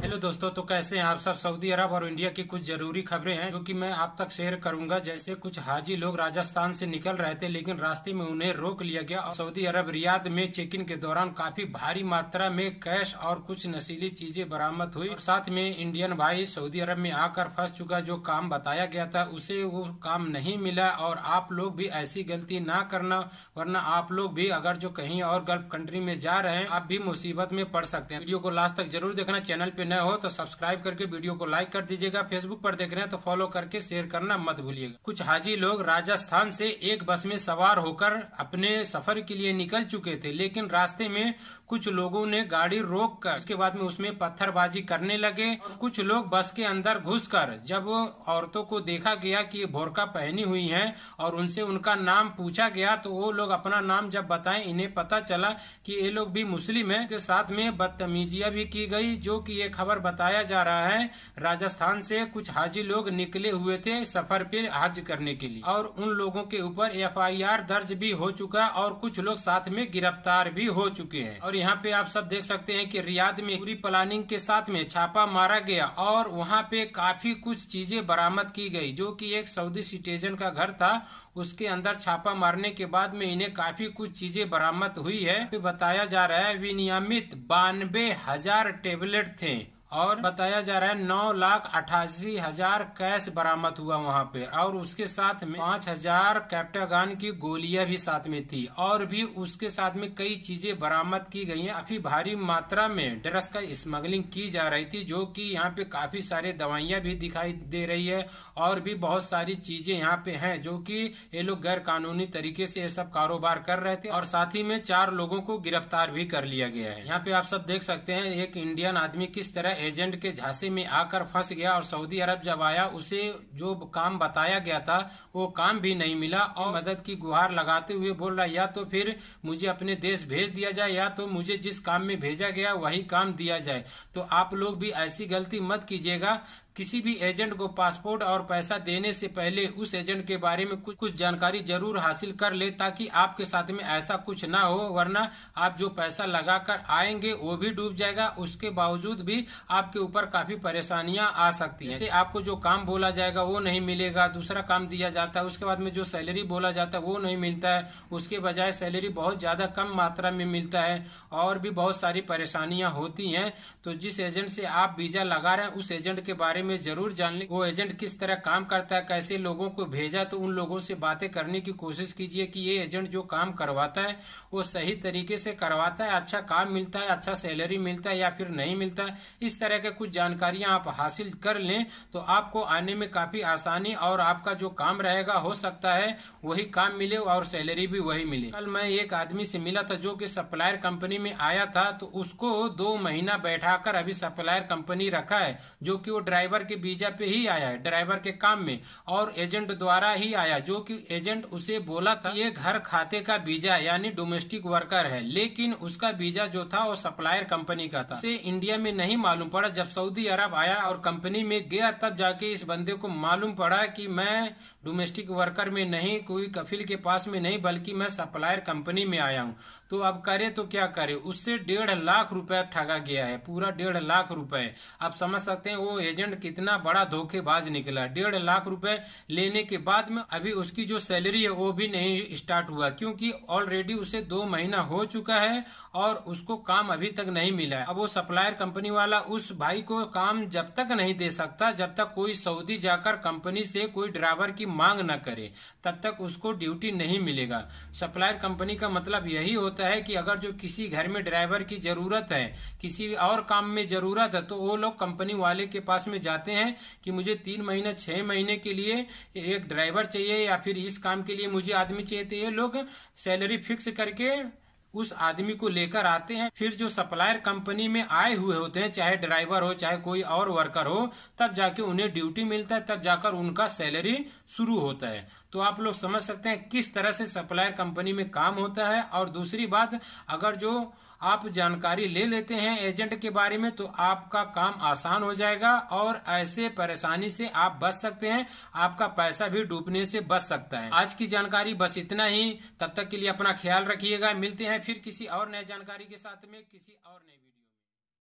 Hello दोस्तों, तो कैसे हैं आप सब। सऊदी अरब और इंडिया की कुछ जरूरी खबरें हैं जो कि मैं आप तक शेयर करूंगा। जैसे कुछ हाजी लोग राजस्थान से निकल रहे थे, लेकिन रास्ते में उन्हें रोक लिया गया और सऊदी अरब रियाद में चेक इन के दौरान काफी भारी मात्रा में कैश और कुछ नशीली चीजें बरामद हुई। और साथ में इंडियन भाई सऊदी अरब में आकर फंस चुका, जो काम बताया गया था उसे वो काम नहीं मिला। और आप लोग भी ऐसी गलती ना करना, वरना आप लोग भी अगर जो कहीं और गल्फ कंट्री में जा रहे हैं, आप भी मुसीबत में पड़ सकते हैं। वीडियो को लास्ट तक जरूर देखना। चैनल पे नए हो तो सब्सक्राइब करके वीडियो को लाइक कर दीजिएगा। फेसबुक पर देख रहे हैं तो फॉलो करके शेयर करना मत भूलिएगा। कुछ हाजी लोग राजस्थान से एक बस में सवार होकर अपने सफर के लिए निकल चुके थे, लेकिन रास्ते में कुछ लोगों ने गाड़ी रोक कर उसके बाद में उसमें पत्थरबाजी करने लगे। और कुछ लोग बस के अंदर घुसकर जब औरतों को देखा गया कि बोरका पहनी हुई हैं और उनसे उनका नाम पूछा गया, तो वो लोग अपना नाम जब बताएं, इन्हें पता चला कि ये लोग भी मुस्लिम हैं। के साथ में बदतमीजियां भी की गई, जो कि ये खबर बताया जा रहा है राजस्थान से कुछ हाजी लोग निकले हुए थे सफर पे हज करने के लिए, और उन लोगों के ऊपर FIR दर्ज भी हो चुका और कुछ लोग साथ में गिरफ्तार भी हो चुके हैं। और यहाँ पे आप सब देख सकते हैं कि रियाद में पूरी प्लानिंग के साथ में छापा मारा गया और वहाँ पे काफी कुछ चीजें बरामद की गई, जो कि एक सऊदी सिटीजन का घर था। उसके अंदर छापा मारने के बाद में इन्हें काफी कुछ चीजें बरामद हुई है। बताया जा रहा है विनियमित 92,000 टेबलेट थे और बताया जा रहा है 9,88,000 कैश बरामद हुआ वहाँ पे। और उसके साथ में 5,000 कैप्टागान की गोलियां भी साथ में थी, और भी उसके साथ में कई चीजें बरामद की गई हैं। काफी भारी मात्रा में ड्रग्स का स्मगलिंग की जा रही थी, जो कि यहाँ पे काफी सारे दवाइयां भी दिखाई दे रही है और भी बहुत सारी चीजें यहाँ पे हैं, जो कि ये लोग गैर कानूनी तरीके से ये सब कारोबार कर रहे थे। और साथ ही में 4 लोगों को गिरफ्तार भी कर लिया गया है। यहाँ पे आप सब देख सकते हैं एक इंडियन आदमी किस तरह एजेंट के झांसे में आकर फंस गया, और सऊदी अरब जब आया उसे जो काम बताया गया था वो काम भी नहीं मिला, और मदद की गुहार लगाते हुए बोल रहा या तो फिर मुझे अपने देश भेज दिया जाए, या तो मुझे जिस काम में भेजा गया वही काम दिया जाए। तो आप लोग भी ऐसी गलती मत कीजिएगा। किसी भी एजेंट को पासपोर्ट और पैसा देने से पहले उस एजेंट के बारे में कुछ जानकारी जरूर हासिल कर ले, ताकि आपके साथ में ऐसा कुछ ना हो। वरना आप जो पैसा लगाकर आएंगे वो भी डूब जाएगा, उसके बावजूद भी आपके ऊपर काफी परेशानियां आ सकती हैं। जैसे आपको जो काम बोला जाएगा वो नहीं मिलेगा, दूसरा काम दिया जाता है, उसके बाद में जो सैलरी बोला जाता है वो नहीं मिलता है, उसके बजाय सैलरी बहुत ज्यादा कम मात्रा में मिलता है, और भी बहुत सारी परेशानियां होती हैं। तो जिस एजेंट से आप वीजा लगा रहे हैं उस एजेंट के बारे में जरूर जान लें, वो एजेंट किस तरह काम करता है, कैसे लोगों को भेजा। तो उन लोगों से बातें करने की कोशिश कीजिए कि ये एजेंट जो काम करवाता है वो सही तरीके से करवाता है, अच्छा काम मिलता है, अच्छा सैलरी मिलता है या फिर नहीं मिलता है। इस तरह के कुछ जानकारियां आप हासिल कर लें तो आपको आने में काफी आसानी, और आपका जो काम रहेगा हो सकता है वही काम मिले और सैलरी भी वही मिले। कल मैं एक आदमी से मिला था जो कि सप्लायर कंपनी में आया था, तो उसको 2 महीना बैठाकर अभी सप्लायर कंपनी रखा है, जो कि वो ड्राइवर के वीजा पे ही आया है, ड्राइवर के काम में, और एजेंट द्वारा ही आया, जो कि एजेंट उसे बोला था ये घर खाते का वीजा यानी डोमेस्टिक वर्कर है, लेकिन उसका वीजा जो था वो सप्लायर कंपनी का था। उसे इंडिया में नहीं मालूम पड़ा। जब सऊदी अरब आया और कंपनी में गया तब जाके इस बंदे को मालूम पड़ा कि मैं डोमेस्टिक वर्कर में नहीं, कोई कफिल के पास में नहीं, बल्कि मैं सप्लायर कंपनी में आया हूँ। तो अब करे तो क्या करे, उससे 1.5 लाख रुपए ठगा गया है, पूरा 1.5 लाख रुपए। आप समझ सकते हैं वो एजेंट कितना बड़ा धोखेबाज निकला। 1.5 लाख रुपए लेने के बाद में अभी उसकी जो सैलरी है वो भी नहीं स्टार्ट हुआ, क्योंकि ऑलरेडी उसे 2 महीना हो चुका है और उसको काम अभी तक नहीं मिला है। अब वो सप्लायर कंपनी वाला उस भाई को काम जब तक नहीं दे सकता, जब तक कोई सऊदी जाकर कंपनी से कोई ड्राइवर की मांग न करे, तब तक उसको ड्यूटी नहीं मिलेगा। सप्लायर कंपनी का मतलब यही होता है कि अगर जो किसी घर में ड्राइवर की जरूरत है, किसी और काम में जरूरत है, तो वो लोग कंपनी वाले के पास में जाते हैं कि मुझे 3 महीने 6 महीने के लिए एक ड्राइवर चाहिए, या फिर इस काम के लिए मुझे आदमी चाहिए। तो ये लोग सैलरी फिक्स करके उस आदमी को लेकर आते हैं। फिर जो सप्लायर कंपनी में आए हुए होते हैं, चाहे ड्राइवर हो चाहे कोई और वर्कर हो, तब जाके उन्हें ड्यूटी मिलता है, तब जाकर उनका सैलरी शुरू होता है। तो आप लोग समझ सकते हैं किस तरह से सप्लायर कंपनी में काम होता है। और दूसरी बात, अगर जो आप जानकारी ले लेते हैं एजेंट के बारे में तो आपका काम आसान हो जाएगा और ऐसे परेशानी से आप बच सकते हैं, आपका पैसा भी डूबने से बच सकता है। आज की जानकारी बस इतना ही, तब तक के लिए अपना ख्याल रखिएगा। मिलते हैं फिर किसी और नए जानकारी के साथ में किसी और नए वीडियो।